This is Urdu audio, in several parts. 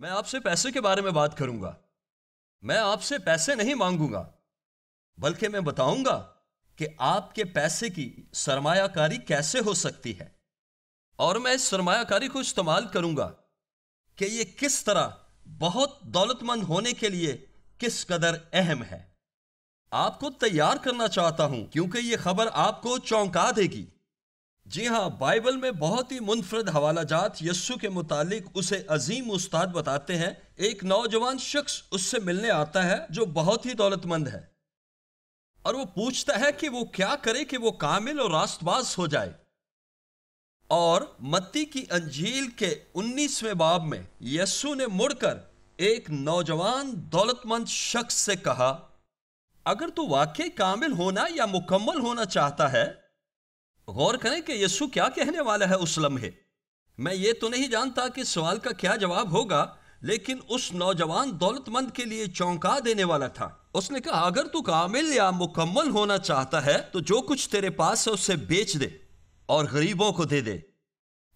میں آپ سے پیسے کے بارے میں بات کروں گا۔ میں آپ سے پیسے نہیں مانگوں گا، بلکہ میں بتاؤں گا کہ آپ کے پیسے کی سرمایہ کاری کیسے ہو سکتی ہے، اور میں اس سرمایہ کاری کو استعمال کروں گا کہ یہ کس طرح بہت دولت مند ہونے کے لیے کس قدر اہم ہے۔ آپ کو تیار کرنا چاہتا ہوں کیونکہ یہ خبر آپ کو چونکا دے گی۔ جی ہاں، بائبل میں بہت ہی منفرد حوالہ جات یسوع کے متعلق اسے عظیم استاد بتاتے ہیں۔ ایک نوجوان شخص اس سے ملنے آتا ہے جو بہت ہی دولت مند ہے، اور وہ پوچھتا ہے کہ وہ کیا کرے کہ وہ کامل اور راست باز ہو جائے۔ اور متی کی انجیل کے 19ویں باب میں یسوع نے مڑ کر ایک نوجوان دولت مند شخص سے کہا، اگر تو واقعی کامل ہونا یا مکمل ہونا چاہتا ہے، غور کریں کہ یسوع کیا کہنے والا ہے اس لمحے۔ میں یہ تو نہیں جانتا کہ سوال کا کیا جواب ہوگا، لیکن اس نوجوان دولت مند کے لیے چونکا دینے والا تھا۔ اس نے کہا، اگر تو کامل یا مکمل ہونا چاہتا ہے تو جو کچھ تیرے پاس ہے اسے بیچ دے اور غریبوں کو دے دے۔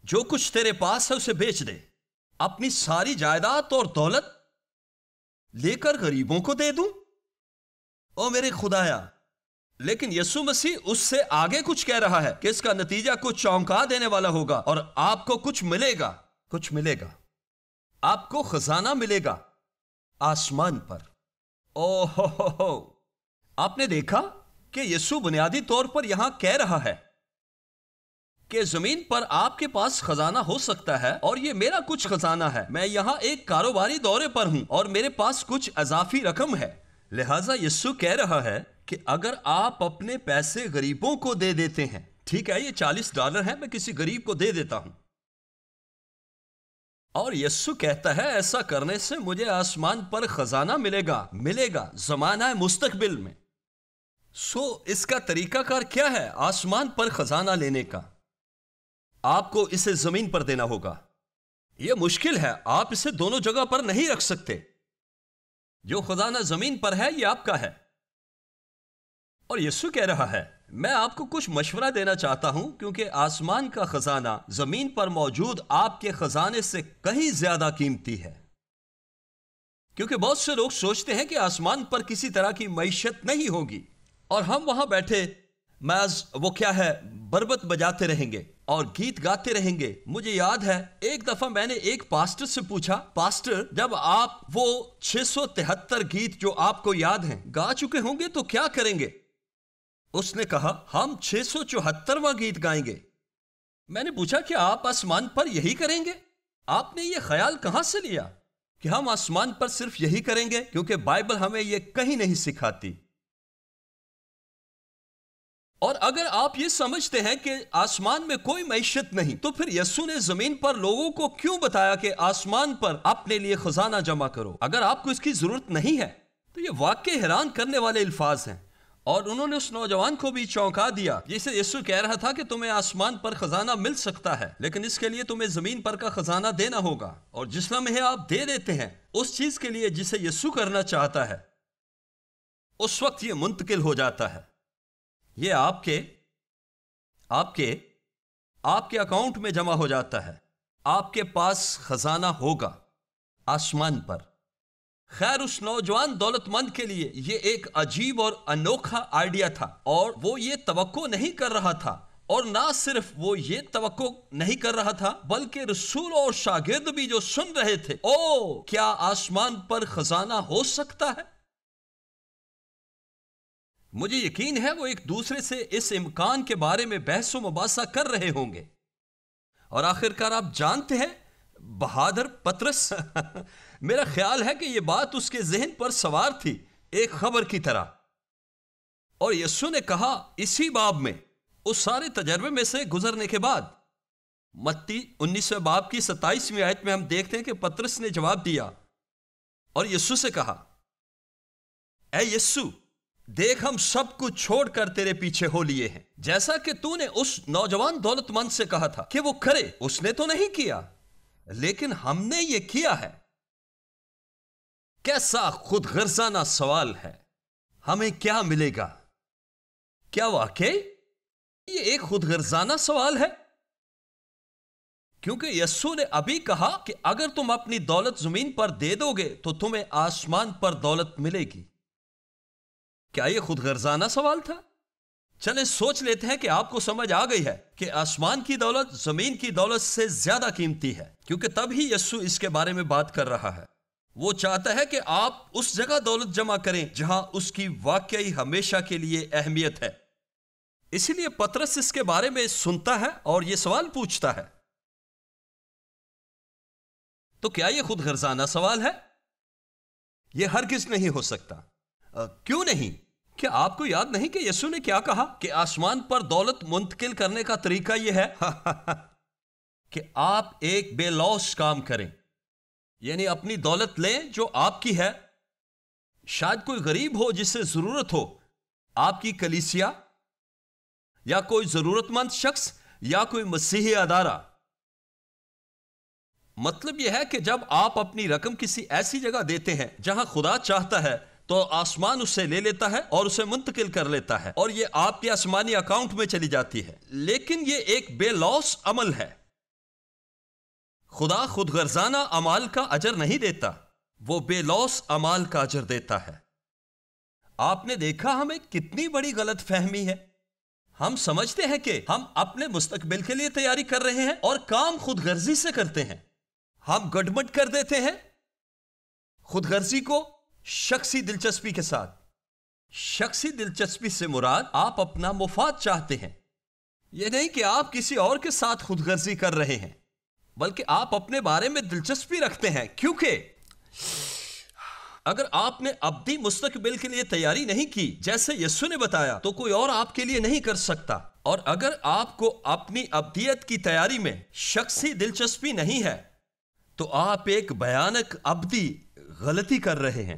جو کچھ تیرے پاس ہے اسے بیچ دے، اپنی ساری جائیداد اور دولت لے کر غریبوں کو دے دوں؟ او میرے خدایا! لیکن یسوع مسیح اس سے آگے کچھ کہہ رہا ہے کہ اس کا نتیجہ کچھ چونکا دینے والا ہوگا، اور آپ کو کچھ ملے گا، کچھ ملے گا۔ آپ کو خزانہ ملے گا آسمان پر۔ او ہو! آپ نے دیکھا کہ یسوع بنیادی طور پر یہاں کہہ رہا ہے کہ زمین پر آپ کے پاس خزانہ ہو سکتا ہے، اور یہ میرا کچھ خزانہ ہے۔ میں یہاں ایک کاروباری دورے پر ہوں اور میرے پاس کچھ اضافی رقم ہے۔ لہٰذا یسوع کہہ رہا ہے کہ اگر آپ اپنے پیسے غریبوں کو دے دیتے ہیں، ٹھیک ہے، یہ $40 ہے، میں کسی غریب کو دے دیتا ہوں، اور یسوع کہتا ہے ایسا کرنے سے مجھے آسمان پر خزانہ ملے گا زمانہ مستقبل میں۔ اس کا طریقہ کار کیا ہے آسمان پر خزانہ لینے کا؟ آپ کو اسے زمین پر دینا ہوگا۔ یہ مشکل ہے، آپ اسے دونوں جگہ پر نہیں رکھ سکتے۔ جو خزانہ زمین پر ہے یہ آپ کا ہے، اور یسوع کہہ رہا ہے میں آپ کو کچھ مشورہ دینا چاہتا ہوں، کیونکہ آسمان کا خزانہ زمین پر موجود آپ کے خزانے سے کہیں زیادہ قیمتی ہے۔ کیونکہ بہت سے لوگ سوچتے ہیں کہ آسمان پر کسی طرح کی معیشت نہیں ہوگی، اور ہم وہاں بیٹھے محض بربت بجاتے رہیں گے اور گیت گاتے رہیں گے۔ مجھے یاد ہے ایک دفعہ میں نے ایک پاسٹر سے پوچھا، پاسٹر جب آپ وہ 673 گیت جو آپ کو یاد ہیں گا چکے ہوں گے تو کیا کریں گے؟ اس نے کہا ہم 674واں گیت گائیں گے۔ میں نے پوچھا کہ آپ آسمان پر یہی کریں گے؟ آپ نے یہ خیال کہاں سے لیا کہ ہم آسمان پر صرف یہی کریں گے؟ کیونکہ بائبل ہمیں یہ کہیں نہیں سکھاتی۔ اور اگر آپ یہ سمجھتے ہیں کہ آسمان میں کوئی معیشت نہیں، تو پھر یسوع نے زمین پر لوگوں کو کیوں بتایا کہ آسمان پر اپنے لیے خزانہ جمع کرو؟ اگر آپ کو اس کی ضرورت نہیں ہے تو یہ واقعی حیران کرنے والے الفاظ ہیں، اور انہوں نے اس نوجوان کو بھی چونکا دیا جسے یسوع کہہ رہا تھا کہ تمہیں آسمان پر خزانہ مل سکتا ہے، لیکن اس کے لیے تمہیں زمین پر کا خزانہ دینا ہوگا۔ اور جس لمحے آپ دے دیتے ہیں اس چیز کے لیے جسے یسوع کرنا چاہتا ہے، اس وقت یہ منتقل ہو جاتا ہے۔ یہ آپ کے اکاؤنٹ میں جمع ہو جاتا ہے۔ آپ کے پاس خزانہ ہوگا آسمان پر۔ خیر، اس نوجوان دولت مند کے لیے یہ ایک عجیب اور انوکھا آئیڈیا تھا، اور وہ یہ توقع نہیں کر رہا تھا، اور نہ صرف وہ یہ توقع نہیں کر رہا تھا بلکہ رسول اور شاگرد بھی جو سن رہے تھے، کیا آسمان پر خزانہ ہو سکتا ہے؟ مجھے یقین ہے وہ ایک دوسرے سے اس امکان کے بارے میں بحث و مباحثہ کر رہے ہوں گے، اور آخرکار آپ جانتے ہیں بہادر پطرس میرا خیال ہے کہ یہ بات اس کے ذہن پر سوار تھی ایک خبر کی طرح، اور یسوع نے کہا اسی باب میں اس سارے تجربے میں سے گزرنے کے بعد، متی 19ویں باب کی 27ویں آیت میں ہم دیکھتے ہیں کہ پطرس نے جواب دیا اور یسوع سے کہا، اے یسوع، دیکھ ہم سب کچھ چھوڑ کر تیرے پیچھے ہو لیے ہیں۔ جیسا کہ تو نے اس نوجوان دولت مند سے کہا تھا کہ وہ کرے، اس نے تو نہیں کیا، لیکن ہم نے یہ کیا ہے۔ کیسا خود غرضانہ سوال ہے، ہمیں کیا ملے گا؟ کیا واقعی یہ ایک خود غرضانہ سوال ہے؟ کیونکہ یسوع نے ابھی کہا کہ اگر تم اپنی دولت زمین پر دے دو گے تو تمہیں آسمان پر دولت ملے گی۔ کیا یہ خود غرضانہ سوال تھا؟ چلیں سوچ لیتے ہیں کہ آپ کو سمجھ آ گئی ہے کہ آسمان کی دولت زمین کی دولت سے زیادہ قیمتی ہے، کیونکہ تب ہی یسوع اس کے بارے میں بات کر رہا ہے۔ وہ چاہتا ہے کہ آپ اس جگہ دولت جمع کریں جہاں اس کی واقعی ہمیشہ کے لیے اہمیت ہے۔ اسی لیے پطرس اس کے بارے میں سنتا ہے اور یہ سوال پوچھتا ہے۔ تو کیا یہ خود غرضانہ سوال ہے؟ یہ ہرگز نہیں ہو سکتا۔ کیوں نہیں؟ کیا آپ کو یاد نہیں کہ یسوع نے کیا کہا کہ آسمان پر دولت منتقل کرنے کا طریقہ یہ ہے کہ آپ ایک بے لوث کام کریں، یعنی اپنی دولت لیں جو آپ کی ہے۔ شاید کوئی غریب ہو جسے ضرورت ہو، آپ کی کلیسیا یا کوئی ضرورت مند شخص یا کوئی مسیحی ادارہ۔ مطلب یہ ہے کہ جب آپ اپنی رقم کسی ایسی جگہ دیتے ہیں جہاں خدا چاہتا ہے تو آسمان اسے لے لیتا ہے اور اسے منتقل کر لیتا ہے، اور یہ آپ کے آسمانی اکاؤنٹ میں چلی جاتی ہے۔ لیکن یہ ایک بے لوث عمل ہے۔ خدا خود غرضانہ اعمال کا اجر نہیں دیتا، وہ بے لوث اعمال کا اجر دیتا ہے۔ آپ نے دیکھا ہمیں کتنی بڑی غلط فہمی ہے۔ ہم سمجھتے ہیں کہ ہم اپنے مستقبل کے لیے تیاری کر رہے ہیں اور کام خود غرضی سے کرتے ہیں۔ ہم گڑبڑ کر دیتے ہیں خود غرضی کو شخصی دلچسپی کے ساتھ۔ شخصی دلچسپی سے مراد آپ اپنا مفاد چاہتے ہیں۔ یہ نہیں کہ آپ کسی اور کے ساتھ خود غرضی کر رہے ہیں، بلکہ آپ اپنے بارے میں دلچسپی رکھتے ہیں، کیونکہ اگر آپ نے ابدی مستقبل کے لیے تیاری نہیں کی جیسے یسوع نے بتایا تو کوئی اور آپ کے لیے نہیں کر سکتا۔ اور اگر آپ کو اپنی ابدیت کی تیاری میں شخصی دلچسپی نہیں ہے تو آپ ایک بھیانک ابدی غلطی کر رہے ہیں،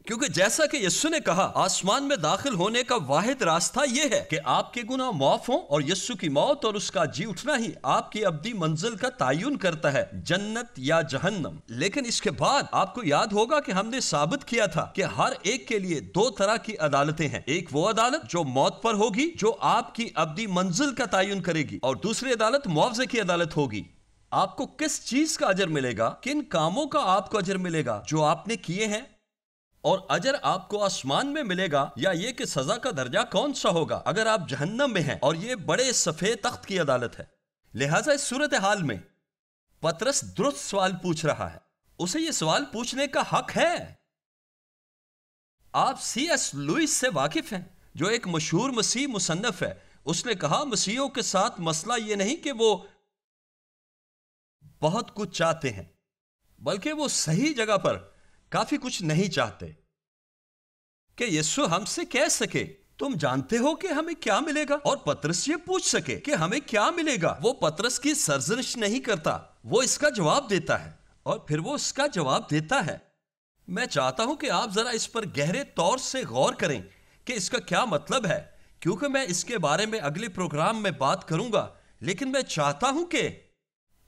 کیونکہ جیسا کہ یسوع نے کہا آسمان میں داخل ہونے کا واحد راستہ یہ ہے کہ آپ کے گناہ معاف ہوں، اور یسوع کی موت اور اس کا جی اٹھنا ہی آپ کی ابدی منزل کا تعین کرتا ہے، جنت یا جہنم۔ لیکن اس کے بعد آپ کو یاد ہوگا کہ ہم نے ثابت کیا تھا کہ ہر ایک کے لیے دو طرح کی عدالتیں ہیں۔ ایک وہ عدالت جو موت پر ہوگی، جو آپ کی ابدی منزل کا تعین کرے گی، اور دوسری عدالت معاوضے کی عدالت ہوگی۔ آپ کو کس چیز کا اجر ملے گا؟ کن کاموں کا آپ کو اجر ملے گا جو آپ نے کیے ہیں؟ اور اجر آپ کو آسمان میں ملے گا، یا یہ کہ سزا کا درجہ کون سا ہوگا اگر آپ جہنم میں ہیں؟ اور یہ بڑے سفید تخت کی عدالت ہے۔ لہٰذا اس صورتحال میں پطرس درست سوال پوچھ رہا ہے، اسے یہ سوال پوچھنے کا حق ہے۔ آپ سی ایس لوئس سے واقف ہیں، جو ایک مشہور مسیح مصنف ہے۔ اس نے کہا مسیحیوں کے ساتھ مسئلہ یہ نہیں کہ وہ بہت کچھ چاہتے ہیں، بلکہ وہ صحیح جگہ پر کافی کچھ نہیں چاہتے۔ کہ یسوع ہم سے کہہ سکے تم جانتے ہو کہ ہمیں کیا ملے گا، اور پطرس یہ پوچھ سکے کہ ہمیں کیا ملے گا، وہ پطرس کی سرزنش نہیں کرتا، وہ اس کا جواب دیتا ہے، اور پھر وہ اس کا جواب دیتا ہے۔ میں چاہتا ہوں کہ آپ ذرا اس پر گہرے طور سے غور کریں کہ اس کا کیا مطلب ہے، کیونکہ میں اس کے بارے میں اگلے پروگرام میں بات کروں گا، لیکن میں چاہتا ہوں کہ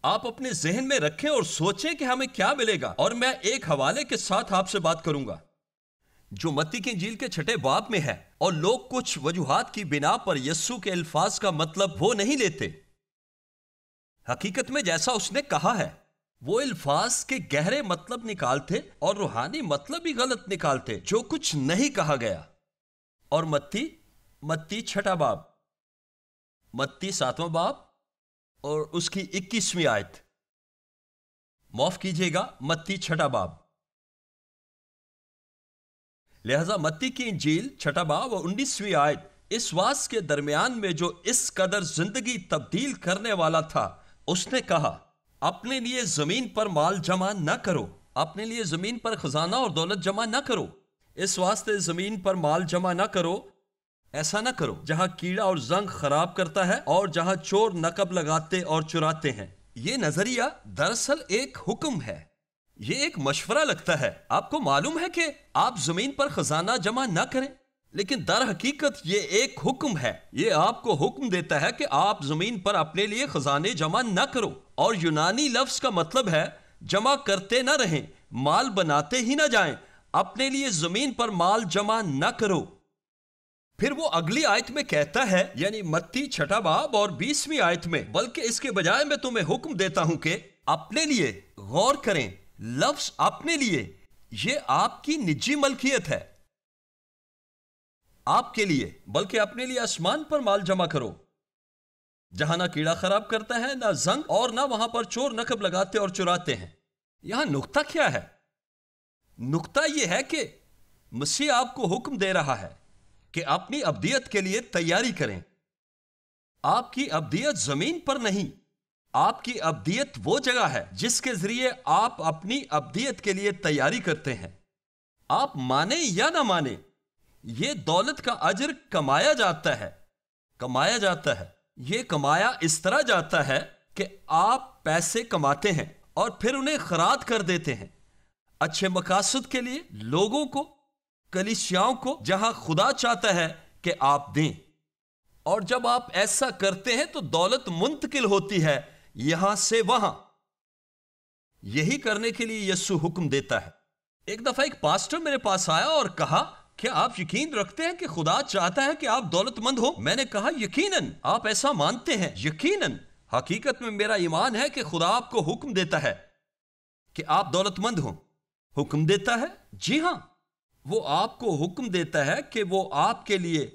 آپ اپنے ذہن میں رکھیں اور سوچیں کہ ہمیں کیا ملے گا۔ اور میں ایک حوالے کے ساتھ آپ سے بات کروں گا جو متی کی انجیل کے 6 باب میں ہے، اور لوگ کچھ وجوہات کی بنا پر یسوع کے الفاظ کا مطلب وہ نہیں لیتے۔ حقیقت میں جیسا اس نے کہا ہے، وہ الفاظ کے گہرے مطلب نکالتے اور روحانی مطلب بھی غلط نکالتے جو کچھ نہیں کہا گیا۔ اور متی 6 باب، متی 7 باب اور اس کی 21ویں آیت، معاف کیجیے گا، متی 6 باب۔ لہذا متی کی انجیل 6 باب اور 19ویں آیت، اس واس کے درمیان میں جو اس قدر زندگی تبدیل کرنے والا تھا، اس نے کہا اپنے لیے زمین پر مال جمع نہ کرو، اپنے لیے زمین پر خزانہ اور دولت جمع نہ کرو، اس واسطے زمین پر مال جمع نہ کرو، ایسا نہ کرو جہاں کیڑا اور زنگ خراب کرتا ہے اور جہاں چور نقب لگاتے اور چراتے ہیں۔ یہ نظریہ دراصل ایک حکم ہے، یہ ایک مشورہ لگتا ہے۔ آپ کو معلوم ہے کہ آپ زمین پر خزانہ جمع نہ کریں، لیکن در حقیقت یہ ایک حکم ہے۔ یہ آپ کو حکم دیتا ہے کہ آپ زمین پر اپنے لیے خزانے جمع نہ کرو، اور یونانی لفظ کا مطلب ہے جمع کرتے نہ رہیں، مال بناتے ہی نہ جائیں، اپنے لیے زمین پر مال جمع نہ کرو۔ پھر وہ اگلی آیت میں کہتا ہے، یعنی متی 6 باب اور 20ویں آیت میں، بلکہ اس کے بجائے میں تمہیں حکم دیتا ہوں کہ اپنے لیے غور کریں۔ لفظ اپنے لیے یہ آپ کی نجی ملکیت ہے، آپ کے لیے، بلکہ اپنے لیے آسمان پر مال جمع کرو، جہاں نہ کیڑا خراب کرتا ہے، نہ زنگ، اور نہ وہاں پر چور نقب لگاتے اور چراتے ہیں۔ یہاں نقطہ کیا ہے؟ نقطہ یہ ہے کہ مسیح آپ کو حکم دے رہا ہے کہ اپنی ابدیت کے لیے تیاری کریں۔ آپ کی ابدیت زمین پر نہیں، آپ کی ابدیت وہ جگہ ہے جس کے ذریعے آپ اپنی ابدیت کے لیے تیاری کرتے ہیں۔ آپ مانیں یا نہ مانیں، یہ دولت کا اجر کمایا جاتا ہے، کمایا جاتا ہے۔ یہ کمایا اس طرح جاتا ہے کہ آپ پیسے کماتے ہیں اور پھر انہیں خراج کر دیتے ہیں اچھے مقاصد کے لیے، لوگوں کو، کلیسیاؤں کو، جہاں خدا چاہتا ہے کہ آپ دیں۔ اور جب آپ ایسا کرتے ہیں تو دولت منتقل ہوتی ہے یہاں سے وہاں۔ یہی کرنے کے لیے یسوع حکم دیتا ہے۔ ایک دفعہ ایک پاسٹر میرے پاس آیا اور کہا، کیا آپ یقین رکھتے ہیں کہ خدا چاہتا ہے کہ آپ دولت مند ہو؟ میں نے کہا، یقیناً آپ ایسا مانتے ہیں؟ یقیناً۔ حقیقت میں میرا ایمان ہے کہ خدا آپ کو حکم دیتا ہے کہ آپ دولت مند ہوں۔ حکم دیتا ہے؟ جی ہاں، وہ آپ کو حکم دیتا ہے کہ وہ آپ کے لیے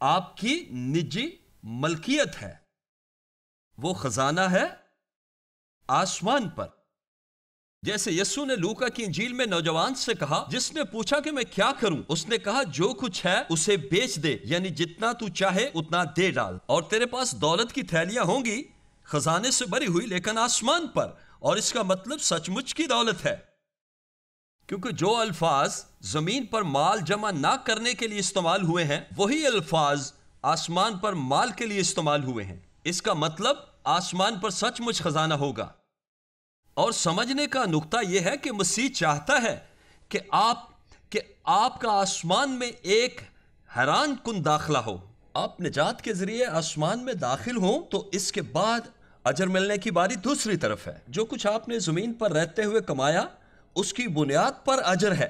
آپ کی نجی ملکیت ہے، وہ خزانہ ہے آسمان پر۔ جیسے یسوع نے لوکا کی انجیل میں نوجوان سے کہا جس نے پوچھا کہ میں کیا کروں، اس نے کہا، جو کچھ ہے اسے بیچ دے، یعنی جتنا تو چاہے اتنا دے ڈال، اور تیرے پاس دولت کی تھیلیاں ہوں گی، خزانے سے بھری ہوئی، لیکن آسمان پر۔ اور اس کا مطلب سچ مچ کی دولت ہے، کیونکہ جو الفاظ زمین پر مال جمع نہ کرنے کے لیے استعمال ہوئے ہیں، وہی الفاظ آسمان پر مال کے لیے استعمال ہوئے ہیں۔ اس کا مطلب آسمان پر سچ مچ خزانہ ہوگا۔ اور سمجھنے کا نقطہ یہ ہے کہ مسیح چاہتا ہے کہ آپ کا آسمان میں ایک حیران کن داخلہ ہو۔ آپ نجات کے ذریعے آسمان میں داخل ہوں تو اس کے بعد اجر ملنے کی باری دوسری طرف ہے۔ جو کچھ آپ نے زمین پر رہتے ہوئے کمایا، اس کی بنیاد پر اجر ہے۔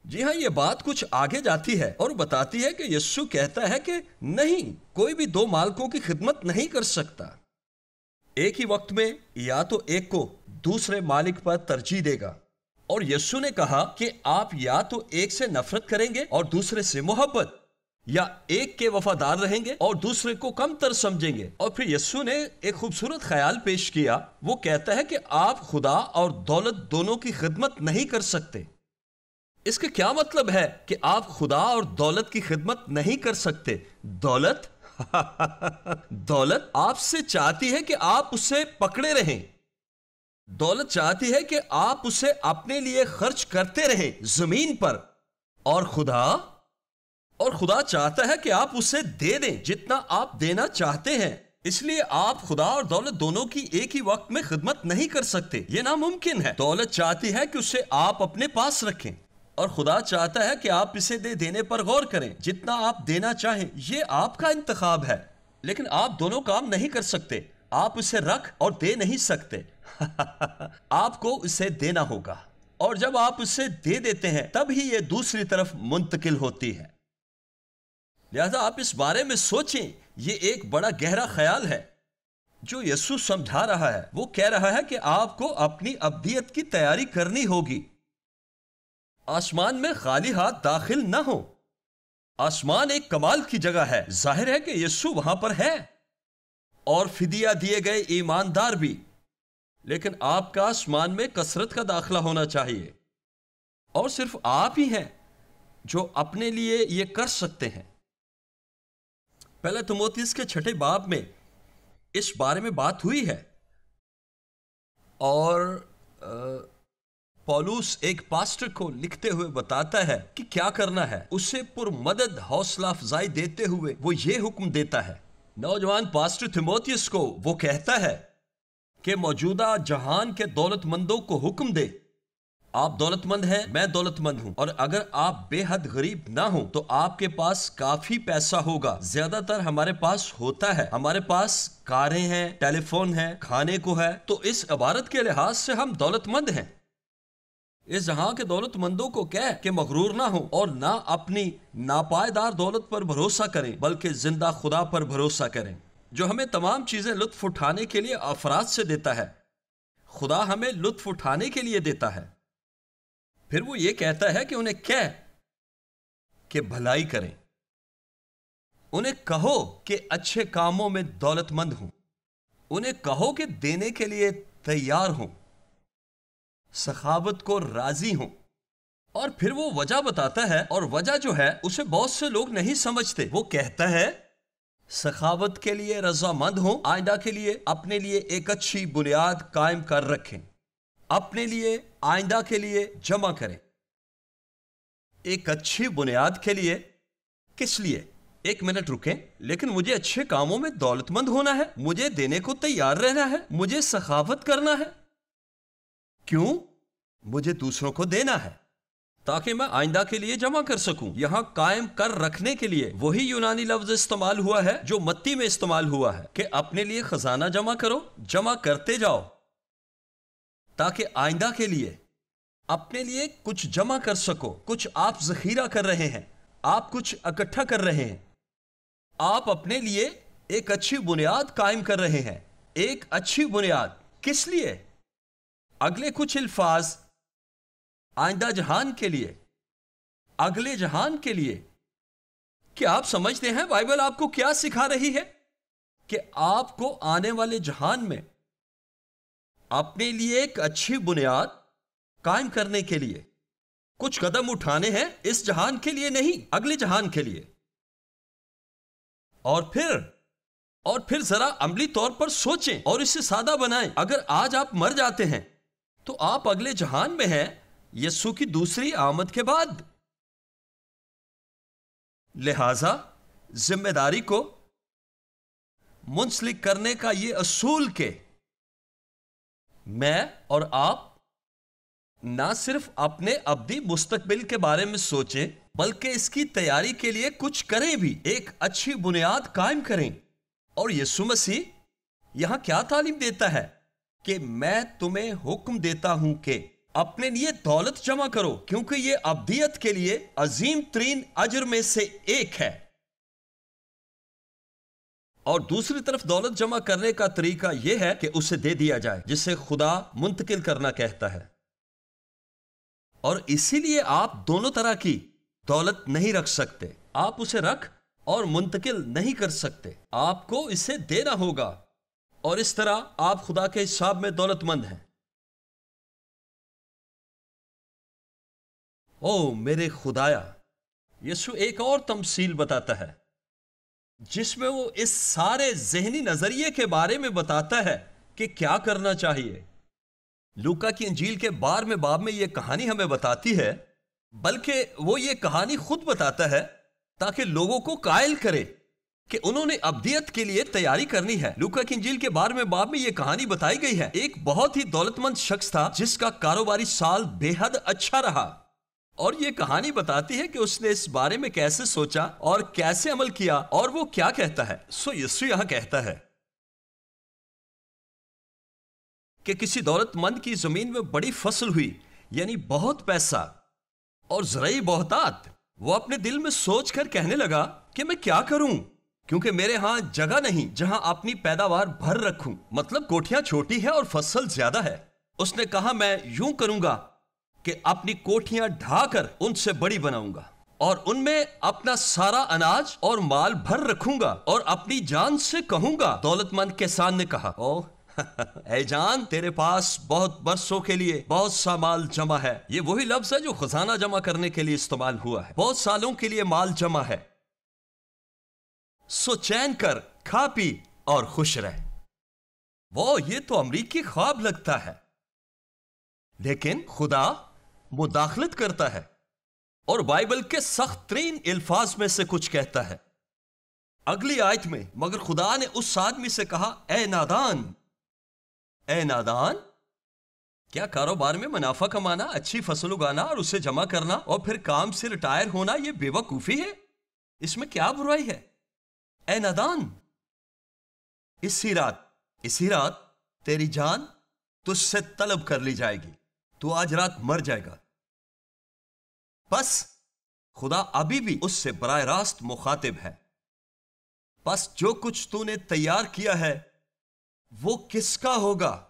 جی ہاں، یہ بات کچھ آگے جاتی ہے اور بتاتی ہے کہ یسوع کہتا ہے کہ نہیں، کوئی بھی 2 مالکوں کی خدمت نہیں کر سکتا۔ ایک ہی وقت میں یا تو ایک کو دوسرے مالک پر ترجیح دے گا، اور یسوع نے کہا کہ آپ یا تو ایک سے نفرت کریں گے اور دوسرے سے محبت، یا ایک کے وفادار رہیں گے اور دوسرے کو کم تر سمجھیں گے۔ اور پھر یسوع نے ایک خوبصورت خیال پیش کیا، وہ کہتا ہے کہ آپ خدا اور دولت دونوں کی خدمت نہیں کر سکتے۔ اس کا کیا مطلب ہے کہ آپ خدا اور دولت کی خدمت نہیں کر سکتے؟ دولت دولت آپ سے چاہتی ہے کہ آپ اسے پکڑے رہیں، دولت چاہتی ہے کہ آپ اسے اپنے لیے خرچ کرتے رہیں زمین پر، اور خدا چاہتا ہے کہ آپ اسے دے دیں جتنا آپ دینا چاہتے ہیں۔ اس لیے آپ خدا اور دولت دونوں کی ایک ہی وقت میں خدمت نہیں کر سکتے، یہ ناممکن ہے۔ دولت چاہتی ہے کہ اسے آپ اپنے پاس رکھیں، اور خدا چاہتا ہے کہ آپ اسے دینے پر غور کریں جتنا آپ دینا چاہیں۔ یہ آپ کا انتخاب ہے، لیکن آپ دونوں کام نہیں کر سکتے۔ آپ اسے رکھ اور دے نہیں سکتے آپ کو اسے دینا ہوگا، اور جب آپ اسے دے دیتے ہیں تب ہی یہ دوسری طرف منتقل ہوتی ہے۔ لہذا آپ اس بارے میں سوچیں، یہ ایک بڑا گہرا خیال ہے جو یسوع سمجھا رہا ہے۔ وہ کہہ رہا ہے کہ آپ کو اپنی ابدیت کی تیاری کرنی ہوگی۔ آسمان میں خالی ہاتھ داخل نہ ہو۔ آسمان ایک کمال کی جگہ ہے، ظاہر ہے کہ یسوع وہاں پر ہے، اور فدیہ دیے گئے ایماندار بھی، لیکن آپ کا آسمان میں کثرت کا داخلہ ہونا چاہیے، اور صرف آپ ہی ہیں جو اپنے لیے یہ کر سکتے ہیں۔ پہلے تیموتھیوس کے 6 باب میں اس بارے میں بات ہوئی ہے، اور پولس ایک پاسٹر کو لکھتے ہوئے بتاتا ہے کہ کیا کرنا ہے۔ اسے پرمدد حوصلہ افزائی دیتے ہوئے وہ یہ حکم دیتا ہے نوجوان پاسٹر تیموتھیوس کو۔ وہ کہتا ہے کہ موجودہ جہان کے دولت مندوں کو حکم دے، آپ دولت مند ہیں، میں دولت مند ہوں، اور اگر آپ بے حد غریب نہ ہوں تو آپ کے پاس کافی پیسہ ہوگا۔ زیادہ تر ہمارے پاس ہوتا ہے، ہمارے پاس کاریں ہیں، ٹیلی فون ہے، کھانے کو ہے، تو اس عبارت کے لحاظ سے ہم دولت مند ہیں۔ اس جہاں کے دولت مندوں کو کہہ کہ مغرور نہ ہو اور نہ اپنی ناپائیدار دولت پر بھروسہ کریں بلکہ زندہ خدا پر بھروسہ کریں جو ہمیں تمام چیزیں لطف اٹھانے کے لیے افراد سے دیتا ہے۔ خدا ہمیں لطف اٹھانے کے لیے دیتا ہے۔ پھر وہ یہ کہتا ہے کہ انہیں کہہ کہ بھلائی کریں، انہیں کہو کہ اچھے کاموں میں دولت مند ہوں، انہیں کہو کہ دینے کے لیے تیار ہوں، سخاوت کو راضی ہوں۔ اور پھر وہ وجہ بتاتا ہے، اور وجہ جو ہے اسے بہت سے لوگ نہیں سمجھتے۔ وہ کہتا ہے سخاوت کے لیے رضامند ہوں، آئندہ کے لیے اپنے لیے ایک اچھی بنیاد قائم کر رکھیں، اپنے لیے آئندہ کے لیے جمع کریں۔ ایک اچھی بنیاد کے لیے کس لیے؟ ایک منٹ رکیں، لیکن مجھے اچھے کاموں میں دولت مند ہونا ہے، مجھے دینے کو تیار رہنا ہے، مجھے سخاوت کرنا ہے۔ کیوں؟ مجھے دوسروں کو دینا ہے تاکہ میں آئندہ کے لیے جمع کر سکوں۔ یہاں قائم کر رکھنے کے لیے وہی یونانی لفظ استعمال ہوا ہے جو متی میں استعمال ہوا ہے کہ اپنے لیے خزانہ جمع کرو، جمع کرتے جاؤ تاکہ آئندہ کے لیے اپنے لیے کچھ جمع کر سکو۔ کچھ آپ ذخیرہ کر رہے ہیں، آپ کچھ اکٹھا کر رہے ہیں، آپ اپنے لیے ایک اچھی بنیاد قائم کر رہے ہیں۔ ایک اچھی بنیاد کس لیے؟ اگلے کچھ الفاظ آئندہ جہان کے لیے، اگلے جہان کے لیے۔ کیا آپ سمجھتے ہیں بائبل آپ کو کیا سکھا رہی ہے؟ کہ آپ کو آنے والے جہان میں اپنے لیے ایک اچھی بنیاد قائم کرنے کے لیے کچھ قدم اٹھانے ہیں، اس جہان کے لیے نہیں، اگلے جہان کے لیے۔ اور پھر ذرا عملی طور پر سوچیں اور اسے سادہ بنائیں۔ اگر آج آپ مر جاتے ہیں تو آپ اگلے جہان میں ہیں، یسوع کی دوسری آمد کے بعد۔ لہذا ذمہ داری کو منسلک کرنے کا یہ اصول کہ میں اور آپ نہ صرف اپنے ابدی مستقبل کے بارے میں سوچیں بلکہ اس کی تیاری کے لیے کچھ کریں بھی، ایک اچھی بنیاد قائم کریں۔ اور یسوع مسیح یہاں کیا تعلیم دیتا ہے؟ کہ میں تمہیں حکم دیتا ہوں کہ اپنے لیے دولت جمع کرو، کیونکہ یہ ابدیت کے لیے عظیم ترین اجر میں سے ایک ہے۔ اور دوسری طرف دولت جمع کرنے کا طریقہ یہ ہے کہ اسے دے دیا جائے، جسے خدا منتقل کرنا کہتا ہے۔ اور اسی لیے آپ دونوں طرح کی دولت نہیں رکھ سکتے، آپ اسے رکھ اور منتقل نہیں کر سکتے، آپ کو اسے دینا ہوگا، اور اس طرح آپ خدا کے حساب میں دولت مند ہیں۔ او میرے خدایا، یسوع ایک اور تمثیل بتاتا ہے جس میں وہ اس سارے ذہنی نظریے کے بارے میں بتاتا ہے کہ کیا کرنا چاہیے۔ لوکا کی انجیل کے 12ویں باب میں یہ کہانی ہمیں بتاتی ہے، بلکہ وہ یہ کہانی خود بتاتا ہے تاکہ لوگوں کو قائل کرے کہ انہوں نے ابدیت کے لیے تیاری کرنی ہے۔ لوکا کی انجیل کے 12ویں باب میں یہ کہانی بتائی گئی ہے۔ ایک بہت ہی دولت مند شخص تھا جس کا کاروباری سال بے حد اچھا رہا، اور یہ کہانی بتاتی ہے کہ اس نے اس بارے میں کیسے سوچا اور کیسے عمل کیا، اور وہ کیا کہتا ہے۔ یسوع یہاں کہتا ہے کہ کسی دولت مند کی زمین میں بڑی فصل ہوئی، یعنی بہت پیسہ اور زرعی بہتات۔ وہ اپنے دل میں سوچ کر کہنے لگا کہ میں کیا کروں، کیونکہ میرے ہاں جگہ نہیں جہاں اپنی پیداوار بھر رکھوں۔ مطلب کوٹھیاں چھوٹی ہے اور فصل زیادہ ہے۔ اس نے کہا میں یوں کروں گا کہ اپنی کوٹھیاں ڈھا کر ان سے بڑی بناؤں گا، اور ان میں اپنا سارا اناج اور مال بھر رکھوں گا، اور اپنی جان سے کہوں گا۔ دولت مند کسان نے کہا او اے جان، تیرے پاس بہت برسوں کے لیے بہت سا مال جمع ہے۔ یہ وہی لفظ ہے جو خزانہ جمع کرنے کے لیے استعمال ہوا ہے۔ بہت سالوں کے لیے مال جمع ہے، سو چین کر، کھا پی اور خوش رہ۔ وہ یہ تو امریکی خواب لگتا ہے، لیکن خدا مداخلت کرتا ہے اور بائبل کے سخت ترین الفاظ میں سے کچھ کہتا ہے۔ اگلی آیت میں مگر خدا نے اس آدمی سے کہا اے نادان، اے نادان، کیا کاروبار میں منافع کمانا، اچھی فصل اگانا اور اسے جمع کرنا اور پھر کام سے ریٹائر ہونا یہ بے وقوفی ہے؟ اس میں کیا برائی ہے؟ اے نادان، اسی رات تیری جان تجھ سے طلب کر لی جائے گی۔ تو آج رات مر جائے گا. بس خدا ابھی بھی اس سے براہ راست مخاطب ہے. بس جو کچھ تو نے تیار کیا ہے وہ کس کا ہوگا؟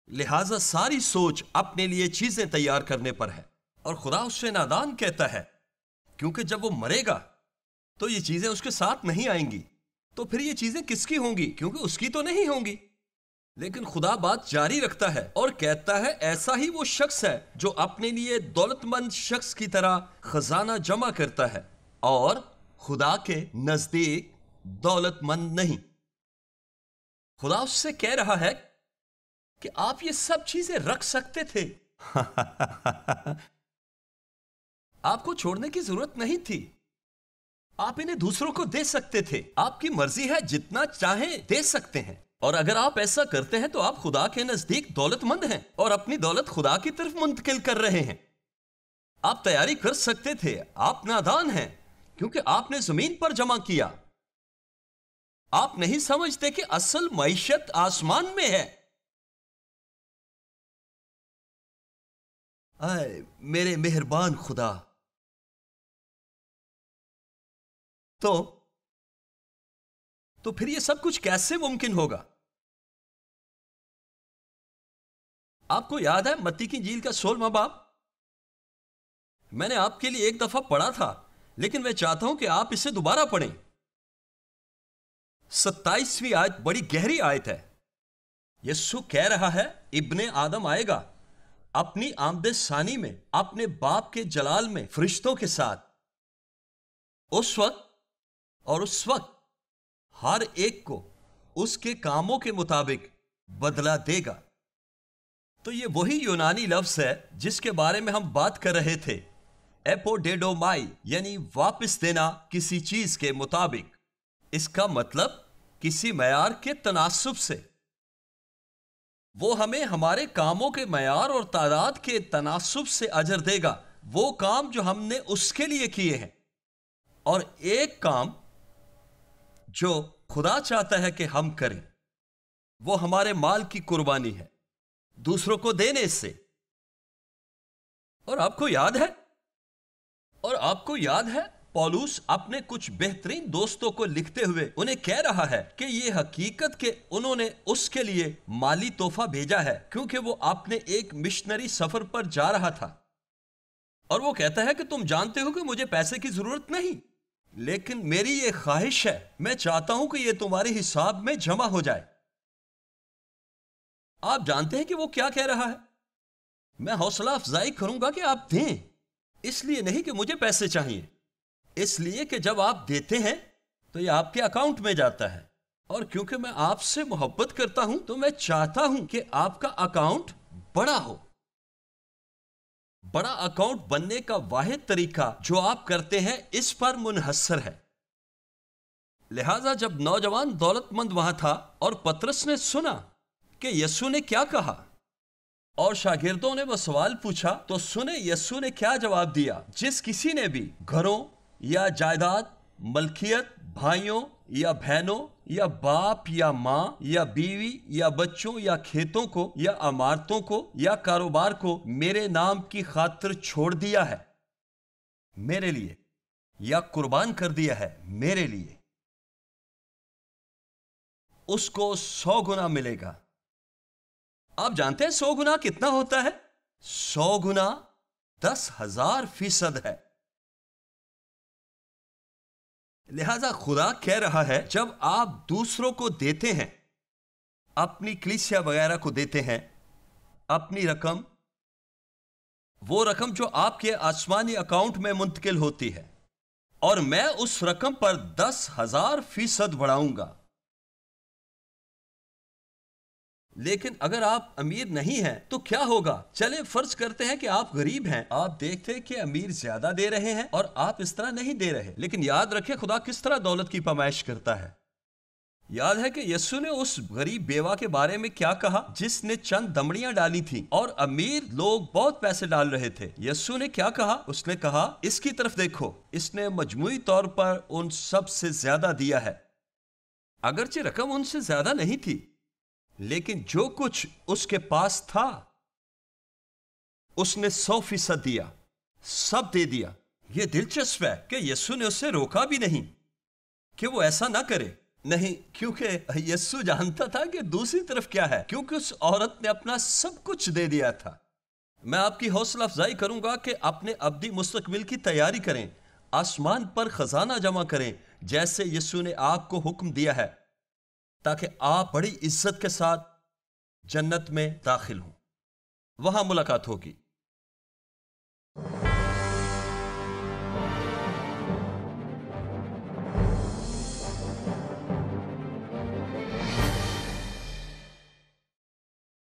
لہذا ساری سوچ اپنے لیے چیزیں تیار کرنے پر ہے. اور خدا اس سے نادان کہتا ہے کیونکہ جب وہ مرے گا تو یہ چیزیں اس کے ساتھ نہیں آئیں گی. تو پھر یہ چیزیں کس کی ہوں گی؟ کیونکہ اس کی تو نہیں ہوں گی. لیکن خدا بات جاری رکھتا ہے اور کہتا ہے ایسا ہی وہ شخص ہے جو اپنے لیے دولت مند شخص کی طرح خزانہ جمع کرتا ہے اور خدا کے نزدیک دولت مند نہیں. خدا اس سے کہہ رہا ہے کہ آپ یہ سب چیزیں رکھ سکتے تھے. آپ کو چھوڑنے کی ضرورت نہیں تھی. آپ انہیں دوسروں کو دے سکتے تھے. آپ کی مرضی ہے، جتنا چاہیں دے سکتے ہیں. اور اگر آپ ایسا کرتے ہیں تو آپ خدا کے نزدیک دولت مند ہیں اور اپنی دولت خدا کی طرف منتقل کر رہے ہیں. آپ تیاری کر سکتے تھے. آپ نادان ہیں کیونکہ آپ نے زمین پر جمع کیا. آپ نہیں سمجھتے کہ اصل معیشت آسمان میں ہے. اے میرے مہربان خدا. تو پھر یہ سب کچھ کیسے ممکن ہوگا؟ آپ کو یاد ہے متی کی انجیل کا 16واں باب؟ میں نے آپ کے لیے ایک دفعہ پڑھا تھا لیکن میں چاہتا ہوں کہ آپ اسے دوبارہ پڑھیں. 27ویں آیت بڑی گہری آیت ہے. یسوع کہہ رہا ہے ابن آدم آئے گا اپنی آمد ثانی میں اپنے باپ کے جلال میں فرشتوں کے ساتھ. اس وقت ہر ایک کو اس کے کاموں کے مطابق بدلہ دے گا. تو یہ وہی یونانی لفظ ہے جس کے بارے میں ہم بات کر رہے تھے. ایپوڈیڈومائی یعنی واپس دینا کسی چیز کے مطابق. اس کا مطلب کسی معیار کے تناسب سے. وہ ہمیں ہمارے کاموں کے معیار اور تعداد کے تناسب سے اجر دے گا. وہ کام جو ہم نے اس کے لیے کیے ہیں. اور ایک کام جو خدا چاہتا ہے کہ ہم کریں وہ ہمارے مال کی قربانی ہے دوسروں کو دینے سے. اور آپ کو یاد ہے پولس اپنے کچھ بہترین دوستوں کو لکھتے ہوئے انہیں کہہ رہا ہے کہ یہ حقیقت کہ انہوں نے اس کے لیے مالی تحفہ بھیجا ہے کیونکہ وہ اپنے ایک مشنری سفر پر جا رہا تھا. اور وہ کہتا ہے کہ تم جانتے ہو کہ مجھے پیسے کی ضرورت نہیں لیکن میری یہ خواہش ہے، میں چاہتا ہوں کہ یہ تمہارے حساب میں جمع ہو جائے. آپ جانتے ہیں کہ وہ کیا کہہ رہا ہے؟ میں حوصلہ افزائی کروں گا کہ آپ دیں. اس لیے نہیں کہ مجھے پیسے چاہیے، اس لیے کہ جب آپ دیتے ہیں تو یہ آپ کے اکاؤنٹ میں جاتا ہے. اور کیونکہ میں آپ سے محبت کرتا ہوں تو میں چاہتا ہوں کہ آپ کا اکاؤنٹ بڑا ہو. بڑا اکاؤنٹ بننے کا واحد طریقہ جو آپ کرتے ہیں اس پر منحصر ہے. لہذا جب نوجوان دولت مند وہاں تھا اور پترس نے سنا کہ یسوع نے کیا کہا اور شاگردوں نے وہ سوال پوچھا تو سنے یسوع نے کیا جواب دیا. جس کسی نے بھی گھروں یا جائیداد، ملکیت، بھائیوں یا بہنوں یا باپ یا ماں یا بیوی یا بچوں یا کھیتوں کو یا عمارتوں کو یا کاروبار کو میرے نام کی خاطر چھوڑ دیا ہے میرے لیے یا قربان کر دیا ہے میرے لیے، اس کو 100 گنا ملے گا. آپ جانتے ہیں 100 گنا کتنا ہوتا ہے؟ 100 گنا 10,000% ہے. لہذا خدا کہہ رہا ہے جب آپ دوسروں کو دیتے ہیں، اپنی کلیسیا وغیرہ کو دیتے ہیں اپنی رقم، وہ رقم جو آپ کے آسمانی اکاؤنٹ میں منتقل ہوتی ہے، اور میں اس رقم پر 10,000% بڑھاؤں گا. لیکن اگر آپ امیر نہیں ہیں تو کیا ہوگا؟ چلیں فرض کرتے ہیں کہ آپ غریب ہیں. آپ دیکھتے ہیں کہ امیر زیادہ دے رہے ہیں اور آپ اس طرح نہیں دے رہے. لیکن یاد رکھیں خدا کس طرح دولت کی پیمائش کرتا ہے. یاد ہے کہ یسوع نے اس غریب بیوہ کے بارے میں کیا کہا جس نے چند دمڑیاں ڈالی تھیں اور امیر لوگ بہت پیسے ڈال رہے تھے. یسوع نے کیا کہا؟ اس نے کہا اس کی طرف دیکھو، اس نے مجموعی طور پر ان سب سے زیادہ دیا ہے. اگرچہ رقم ان سے زیادہ نہیں تھی لیکن جو کچھ اس کے پاس تھا اس نے 100% دیا، سب دے دیا۔ یہ دلچسپ ہے کہ یسوع نے اسے روکا بھی نہیں کہ وہ ایسا نہ کرے، نہیں، کیونکہ یسوع جانتا تھا کہ دوسری طرف کیا ہے، کیونکہ اس عورت نے اپنا سب کچھ دے دیا تھا۔ میں آپ کی حوصلہ افزائی کروں گا کہ اپنے ابدی مستقبل کی تیاری کریں، آسمان پر خزانہ جمع کریں جیسے یسوع نے آپ کو حکم دیا ہے، تاکہ آپ بڑی عزت کے ساتھ جنت میں داخل ہوں۔ وہاں ملاقات ہوگی۔